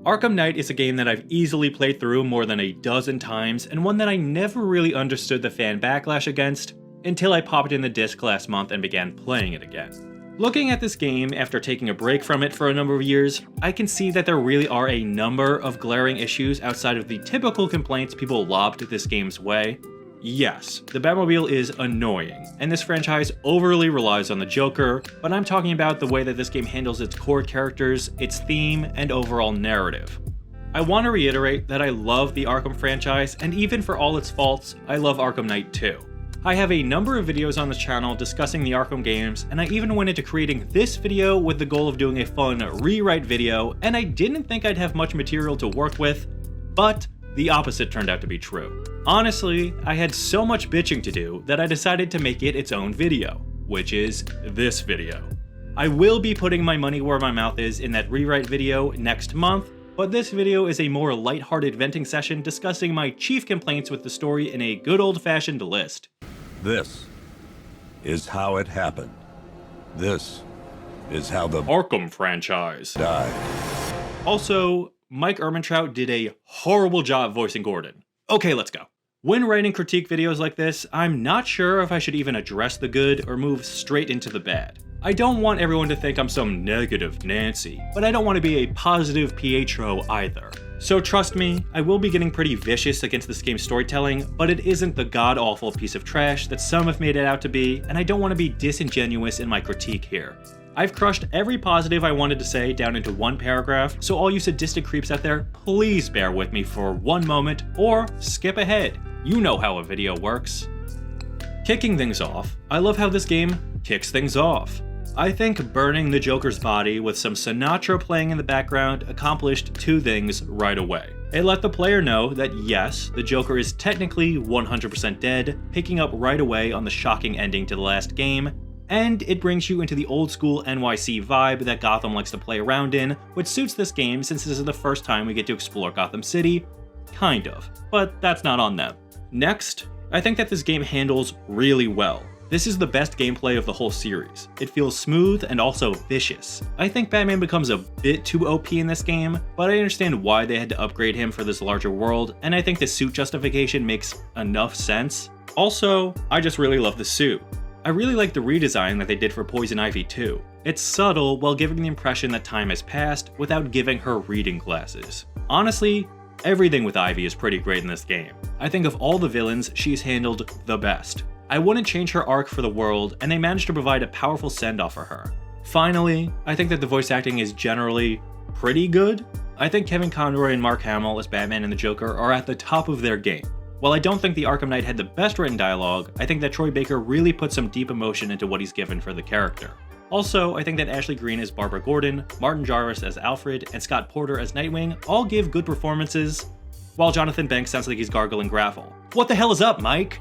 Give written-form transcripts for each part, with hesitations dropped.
Arkham Knight is a game that I've easily played through more than a dozen times, and one that I never really understood the fan backlash against until I popped in the disc last month and began playing it again. Looking at this game after taking a break from it for a number of years, I can see that there really are a number of glaring issues outside of the typical complaints people lobbed this game's way. Yes, the Batmobile is annoying, and this franchise overly relies on the Joker, but I'm talking about the way that this game handles its core characters, its theme, and overall narrative. I want to reiterate that I love the Arkham franchise, and even for all its faults, I love Arkham Knight too. I have a number of videos on this channel discussing the Arkham games, and I even went into creating this video with the goal of doing a fun rewrite video, and I didn't think I'd have much material to work with, but the opposite turned out to be true. Honestly, I had so much bitching to do that I decided to make it its own video, which is this video. I will be putting my money where my mouth is in that rewrite video next month, but this video is a more lighthearted venting session discussing my chief complaints with the story in a good old-fashioned list. This is how it happened. This is how the Arkham franchise died. Also, Mike Ehrmantraut did a horrible job voicing Gordon. Okay, let's go. When writing critique videos like this, I'm not sure if I should even address the good or move straight into the bad. I don't want everyone to think I'm some negative Nancy, but I don't want to be a positive Pietro either. So trust me, I will be getting pretty vicious against this game's storytelling, but it isn't the god-awful piece of trash that some have made it out to be, and I don't want to be disingenuous in my critique here. I've crushed every positive I wanted to say down into one paragraph, so all you sadistic creeps out there, please bear with me for one moment, or skip ahead. You know how a video works. Kicking things off, I love how this game kicks things off. I think burning the Joker's body with some Sinatra playing in the background accomplished two things right away. It let the player know that yes, the Joker is technically 100% dead, picking up right away on the shocking ending to the last game, and it brings you into the old school NYC vibe that Gotham likes to play around in, which suits this game since this is the first time we get to explore Gotham City. Kind of, but that's not on them. Next, I think that this game handles really well. This is the best gameplay of the whole series. It feels smooth and also vicious. I think Batman becomes a bit too OP in this game, but I understand why they had to upgrade him for this larger world, and I think the suit justification makes enough sense. Also, I just really love the suit. I really like the redesign that they did for Poison Ivy too. It's subtle while giving the impression that time has passed without giving her reading glasses. Honestly, everything with Ivy is pretty great in this game. I think of all the villains, she's handled the best. I wouldn't change her arc for the world, and they managed to provide a powerful send-off for her. Finally, I think that the voice acting is generally pretty good. I think Kevin Conroy and Mark Hamill as Batman and the Joker are at the top of their game. While I don't think the Arkham Knight had the best written dialogue, I think that Troy Baker really put some deep emotion into what he's given for the character. Also, I think that Ashley Greene as Barbara Gordon, Martin Jarvis as Alfred, and Scott Porter as Nightwing all give good performances, while Jonathan Banks sounds like he's gargling gravel. What the hell is up, Mike?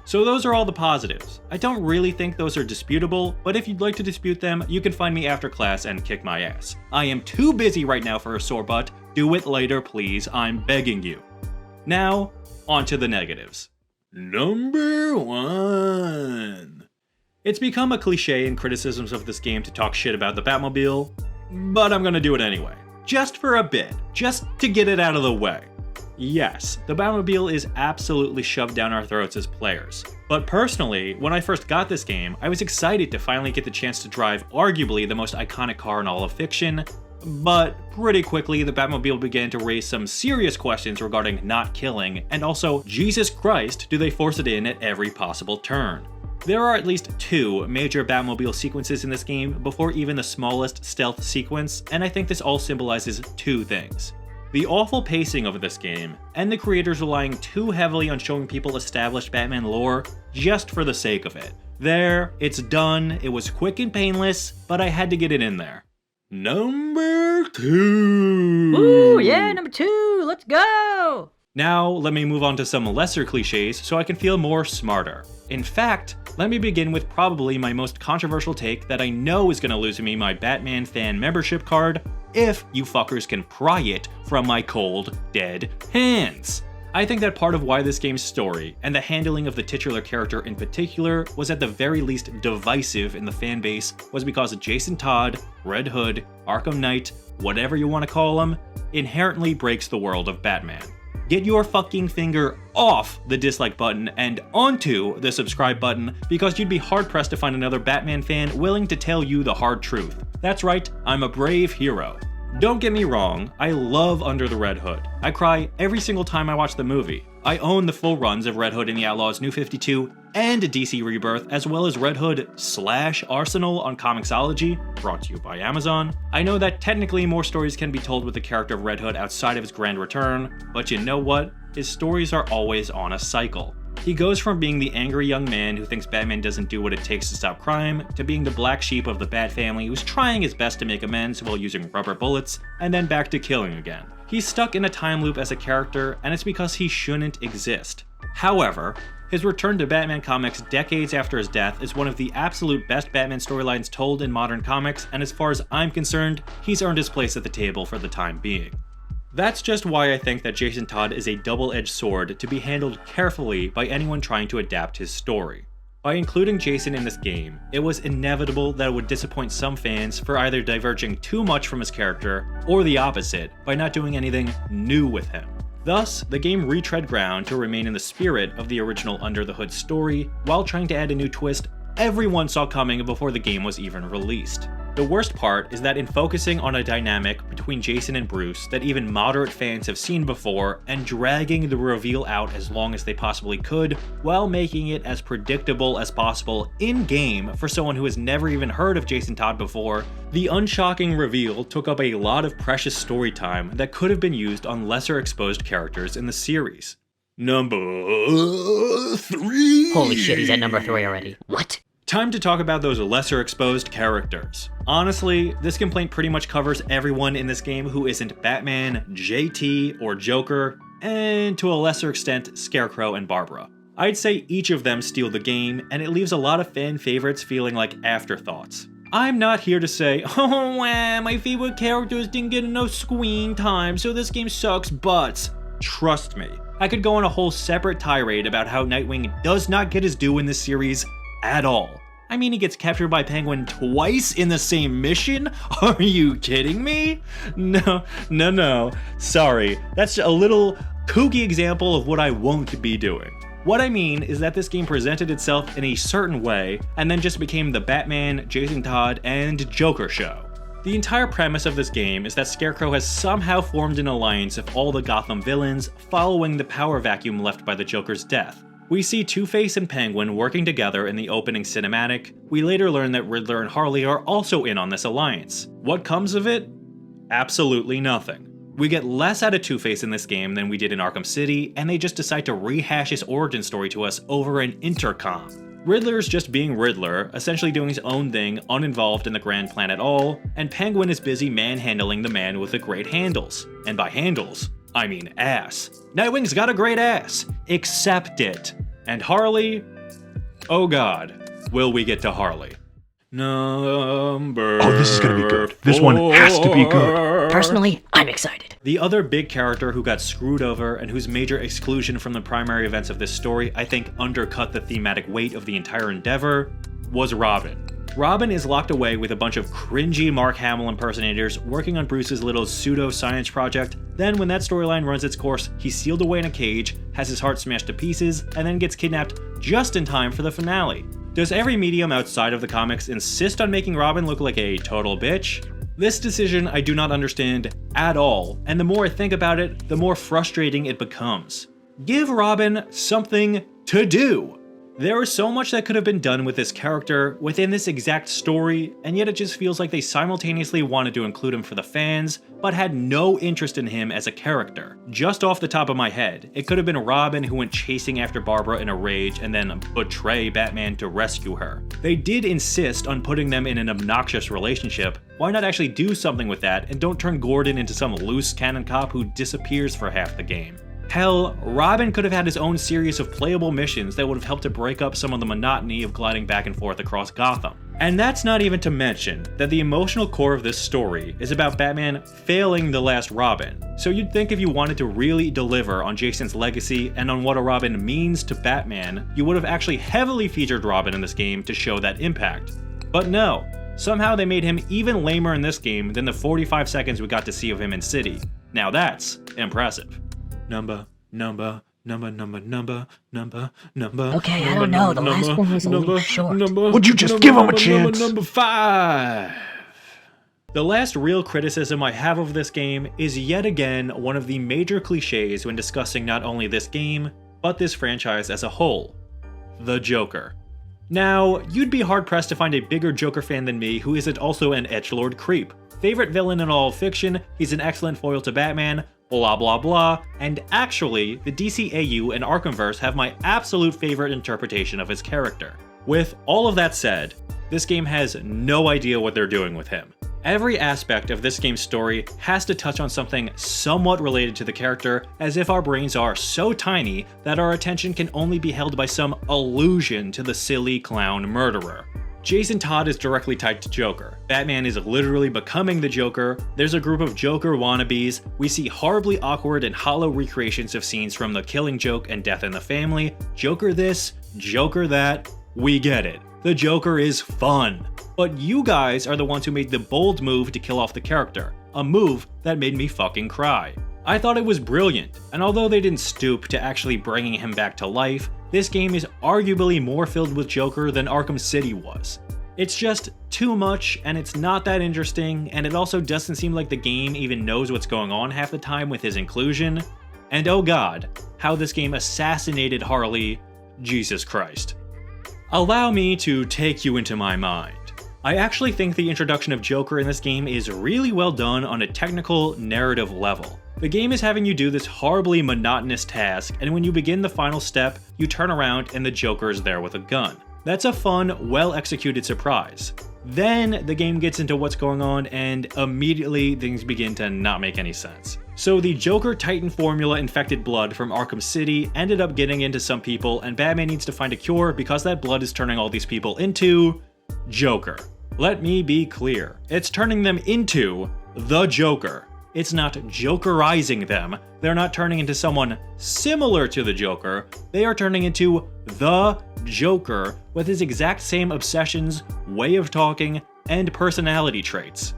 So those are all the positives. I don't really think those are disputable, but if you'd like to dispute them, you can find me after class and kick my ass. I am too busy right now for a sore butt. Do it later, please. I'm begging you. Now, on to the negatives. Number 1. It's become a cliche in criticisms of this game to talk shit about the Batmobile, but I'm gonna do it anyway. Just for a bit, just to get it out of the way. Yes, the Batmobile is absolutely shoved down our throats as players. But personally, when I first got this game, I was excited to finally get the chance to drive arguably the most iconic car in all of fiction, but pretty quickly the Batmobile began to raise some serious questions regarding not killing, and also, Jesus Christ, do they force it in at every possible turn. There are at least 2 major Batmobile sequences in this game before even the smallest stealth sequence, and I think this all symbolizes 2 things. The awful pacing of this game, and the creators relying too heavily on showing people established Batman lore just for the sake of it. There, it's done, it was quick and painless, but I had to get it in there. Number 2! Ooh, yeah, number 2, let's go! Now, let me move on to some lesser cliches so I can feel more smarter. In fact, let me begin with probably my most controversial take that I know is gonna lose me my Batman fan membership card, if you fuckers can pry it from my cold, dead hands. I think that part of why this game's story, and the handling of the titular character in particular, was at the very least divisive in the fan base was because Jason Todd, Red Hood, Arkham Knight, whatever you want to call him, inherently breaks the world of Batman. Get your fucking finger off the dislike button and onto the subscribe button, because you'd be hard-pressed to find another Batman fan willing to tell you the hard truth. That's right, I'm a brave hero. Don't get me wrong, I love Under the Red Hood. I cry every single time I watch the movie. I own the full runs of Red Hood and the Outlaws New 52 and DC Rebirth, as well as Red Hood / Arsenal on Comixology, brought to you by Amazon. I know that technically more stories can be told with the character of Red Hood outside of his grand return, but you know what? His stories are always on a cycle. He goes from being the angry young man who thinks Batman doesn't do what it takes to stop crime, to being the black sheep of the Bat family who's trying his best to make amends while using rubber bullets, and then back to killing again. He's stuck in a time loop as a character, and it's because he shouldn't exist. However, his return to Batman comics decades after his death is one of the absolute best Batman storylines told in modern comics, and as far as I'm concerned, he's earned his place at the table for the time being. That's just why I think that Jason Todd is a double-edged sword to be handled carefully by anyone trying to adapt his story. By including Jason in this game, it was inevitable that it would disappoint some fans for either diverging too much from his character, or the opposite, by not doing anything new with him. Thus, the game retread ground to remain in the spirit of the original Under the Hood story, while trying to add a new twist everyone saw coming before the game was even released. The worst part is that in focusing on a dynamic between Jason and Bruce that even moderate fans have seen before, and dragging the reveal out as long as they possibly could, while making it as predictable as possible in-game for someone who has never even heard of Jason Todd before, the unshocking reveal took up a lot of precious story time that could have been used on lesser exposed characters in the series. Number 3. Holy shit, he's at number 3 already. What? Time to talk about those lesser exposed characters. Honestly, this complaint pretty much covers everyone in this game who isn't Batman, JT, or Joker, and to a lesser extent, Scarecrow and Barbara. I'd say each of them steal the game, and it leaves a lot of fan favorites feeling like afterthoughts. I'm not here to say, oh wow, my favorite characters didn't get enough screen time, so this game sucks butts. Trust me, I could go on a whole separate tirade about how Nightwing does not get his due in this series at all. I mean, he gets captured by Penguin twice in the same mission? Are you kidding me? No. Sorry, that's a little kooky example of what I won't be doing. What I mean is that this game presented itself in a certain way, and then just became the Batman, Jason Todd, and Joker show. The entire premise of this game is that Scarecrow has somehow formed an alliance of all the Gotham villains following the power vacuum left by the Joker's death. We see Two-Face and Penguin working together in the opening cinematic. We later learn that Riddler and Harley are also in on this alliance. What comes of it? Absolutely nothing. We get less out of Two-Face in this game than we did in Arkham City, and they just decide to rehash his origin story to us over an intercom. Riddler's just being Riddler, essentially doing his own thing, uninvolved in the grand plan at all, and Penguin is busy manhandling the man with the great handles. And by handles, I mean ass. Nightwing's got a great ass. Accept it. And Harley? Oh god, will we get to Harley? Number Oh, this is gonna be good. This one has to be good. Personally, I'm excited. The other big character who got screwed over and whose major exclusion from the primary events of this story I think undercut the thematic weight of the entire endeavor was Robin. Robin is locked away with a bunch of cringy Mark Hamill impersonators working on Bruce's little pseudo-science project. Then when that storyline runs its course, he's sealed away in a cage, has his heart smashed to pieces, and then gets kidnapped just in time for the finale. Does every medium outside of the comics insist on making Robin look like a total bitch? This decision I do not understand at all, and the more I think about it, the more frustrating it becomes. Give Robin something to do! There is so much that could have been done with this character within this exact story, and yet it just feels like they simultaneously wanted to include him for the fans, but had no interest in him as a character. Just off the top of my head, it could have been Robin who went chasing after Barbara in a rage and then betray Batman to rescue her. They did insist on putting them in an obnoxious relationship. Why not actually do something with that and don't turn Gordon into some loose cannon cop who disappears for half the game? Hell, Robin could have had his own series of playable missions that would have helped to break up some of the monotony of gliding back and forth across Gotham. And that's not even to mention that the emotional core of this story is about Batman failing the last Robin. So you'd think if you wanted to really deliver on Jason's legacy and on what a Robin means to Batman, you would have actually heavily featured Robin in this game to show that impact. But no, somehow they made him even lamer in this game than the 45 seconds we got to see of him in City. Now that's impressive. Number. Okay, I don't know. The last one was a little short. Would you just give him a chance? Number 5. The last real criticism I have of this game is yet again one of the major cliches when discussing not only this game, but this franchise as a whole. The Joker. Now, you'd be hard-pressed to find a bigger Joker fan than me who isn't also an edgelord creep. Favorite villain in all of fiction, he's an excellent foil to Batman, blah blah blah, and actually, the DCAU and Arkhamverse have my absolute favorite interpretation of his character. With all of that said, this game has no idea what they're doing with him. Every aspect of this game's story has to touch on something somewhat related to the character, as if our brains are so tiny that our attention can only be held by some allusion to the silly clown murderer. Jason Todd is directly tied to Joker. Batman is literally becoming the Joker. There's a group of Joker wannabes. We see horribly awkward and hollow recreations of scenes from The Killing Joke and Death in the Family. Joker this, Joker that. We get it. The Joker is fun. But you guys are the ones who made the bold move to kill off the character. A move that made me fucking cry. I thought it was brilliant, and although they didn't stoop to actually bringing him back to life, this game is arguably more filled with Joker than Arkham City was. It's just too much, and it's not that interesting, and it also doesn't seem like the game even knows what's going on half the time with his inclusion. And oh god, how this game assassinated Harley, Jesus Christ. Allow me to take you into my mind. I actually think the introduction of Joker in this game is really well done on a technical, narrative level. The game is having you do this horribly monotonous task, and when you begin the final step, you turn around and the Joker is there with a gun. That's a fun, well-executed surprise. Then the game gets into what's going on, and immediately things begin to not make any sense. So the Joker Titan formula infected blood from Arkham City ended up getting into some people, and Batman needs to find a cure because that blood is turning all these people into Joker. Let me be clear, it's turning them into the Joker. It's not Jokerizing them, they're not turning into someone similar to the Joker, they are turning into the Joker with his exact same obsessions, way of talking, and personality traits.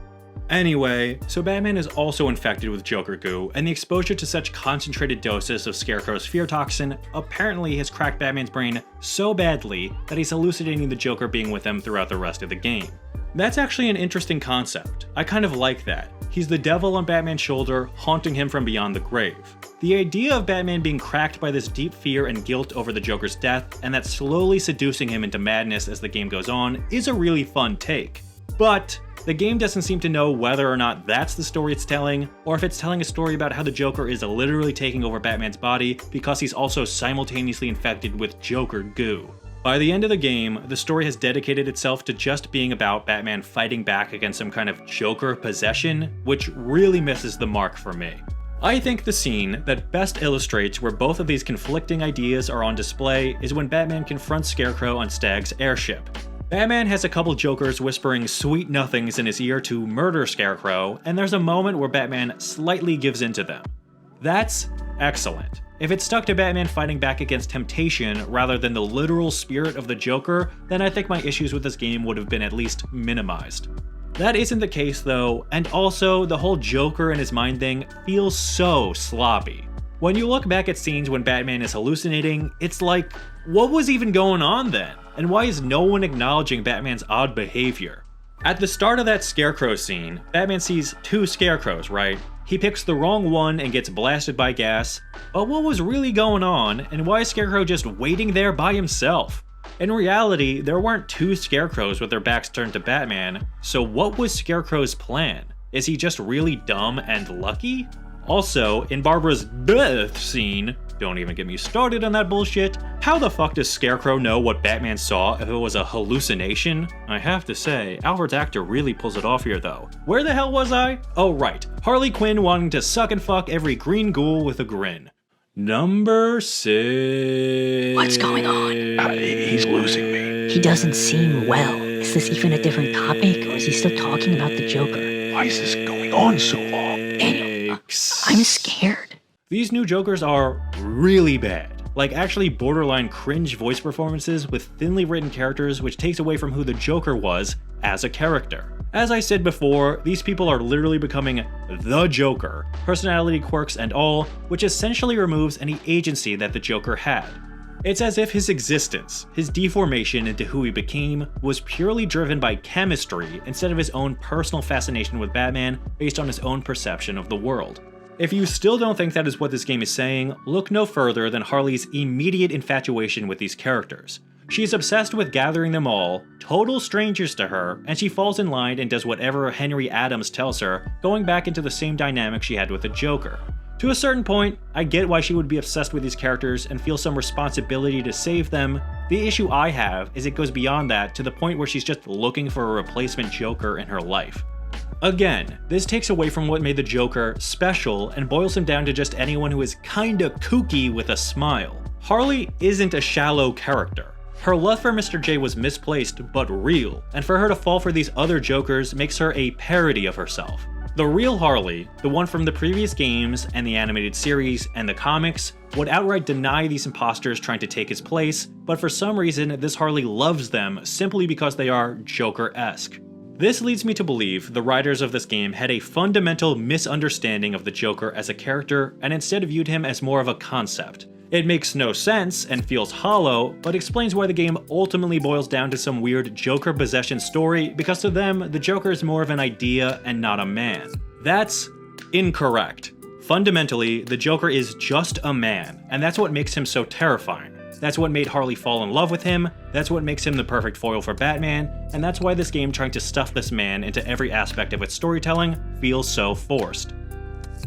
Anyway, so Batman is also infected with Joker goo, and the exposure to such concentrated doses of Scarecrow's fear toxin apparently has cracked Batman's brain so badly that he's hallucinating the Joker being with him throughout the rest of the game. That's actually an interesting concept. I kind of like that. He's the devil on Batman's shoulder, haunting him from beyond the grave. The idea of Batman being cracked by this deep fear and guilt over the Joker's death, and that slowly seducing him into madness as the game goes on, is a really fun take. But the game doesn't seem to know whether or not that's the story it's telling, or if it's telling a story about how the Joker is literally taking over Batman's body because he's also simultaneously infected with Joker goo. By the end of the game, the story has dedicated itself to just being about Batman fighting back against some kind of Joker possession, which really misses the mark for me. I think the scene that best illustrates where both of these conflicting ideas are on display is when Batman confronts Scarecrow on Stag's airship. Batman has a couple Jokers whispering sweet nothings in his ear to murder Scarecrow, and there's a moment where Batman slightly gives in to them. That's excellent. If it stuck to Batman fighting back against temptation rather than the literal spirit of the Joker, then I think my issues with this game would have been at least minimized. That isn't the case though, and also the whole Joker and his mind thing feels so sloppy. When you look back at scenes when Batman is hallucinating, it's like, what was even going on then? And why is no one acknowledging Batman's odd behavior? At the start of that Scarecrow scene, Batman sees two Scarecrows, right? He picks the wrong one and gets blasted by gas. But what was really going on, and why is Scarecrow just waiting there by himself? In reality, there weren't two Scarecrows with their backs turned to Batman, so what was Scarecrow's plan? Is he just really dumb and lucky? Also, in Barbara's birth scene, don't even get me started on that bullshit, how the fuck does Scarecrow know what Batman saw if it was a hallucination? I have to say, Alfred's actor really pulls it off here though. Where the hell was I? Oh right, Harley Quinn wanting to suck and fuck every green ghoul with a grin. Number 6. What's going on? He's losing me. He doesn't seem well. Is this even a different topic, or is he still talking about the Joker? Why is this going on so long? Daniel, I'm scared. These new Jokers are really bad. Like actually borderline cringe voice performances with thinly written characters which takes away from who the Joker was as a character. As I said before, these people are literally becoming the Joker, personality quirks and all, which essentially removes any agency that the Joker had. It's as if his existence, his deformation into who he became, was purely driven by chemistry instead of his own personal fascination with Batman based on his own perception of the world. If you still don't think that is what this game is saying, look no further than Harley's immediate infatuation with these characters. She's obsessed with gathering them all, total strangers to her, and she falls in line and does whatever Henry Adams tells her, going back into the same dynamic she had with the Joker. To a certain point, I get why she would be obsessed with these characters and feel some responsibility to save them. The issue I have is it goes beyond that to the point where she's just looking for a replacement Joker in her life. Again, this takes away from what made the Joker special and boils him down to just anyone who is kinda kooky with a smile. Harley isn't a shallow character. Her love for Mr. J was misplaced but real, and for her to fall for these other Jokers makes her a parody of herself. The real Harley, the one from the previous games and the animated series and the comics, would outright deny these imposters trying to take his place, but for some reason this Harley loves them simply because they are Joker-esque. This leads me to believe the writers of this game had a fundamental misunderstanding of the Joker as a character and instead viewed him as more of a concept. It makes no sense and feels hollow, but explains why the game ultimately boils down to some weird Joker possession story because to them, the Joker is more of an idea and not a man. That's incorrect. Fundamentally, the Joker is just a man, and that's what makes him so terrifying. That's what made Harley fall in love with him, that's what makes him the perfect foil for Batman, and that's why this game trying to stuff this man into every aspect of its storytelling feels so forced.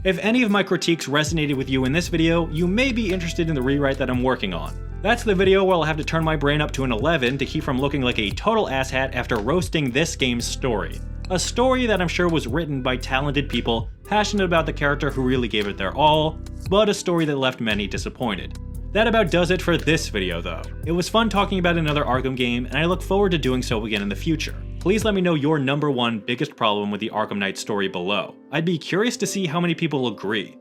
If any of my critiques resonated with you in this video, you may be interested in the rewrite that I'm working on. That's the video where I'll have to turn my brain up to an 11 to keep from looking like a total asshat after roasting this game's story. A story that I'm sure was written by talented people passionate about the character who really gave it their all, but a story that left many disappointed. That about does it for this video though. It was fun talking about another Arkham game, and I look forward to doing so again in the future. Please let me know your #1 biggest problem with the Arkham Knight story below. I'd be curious to see how many people agree.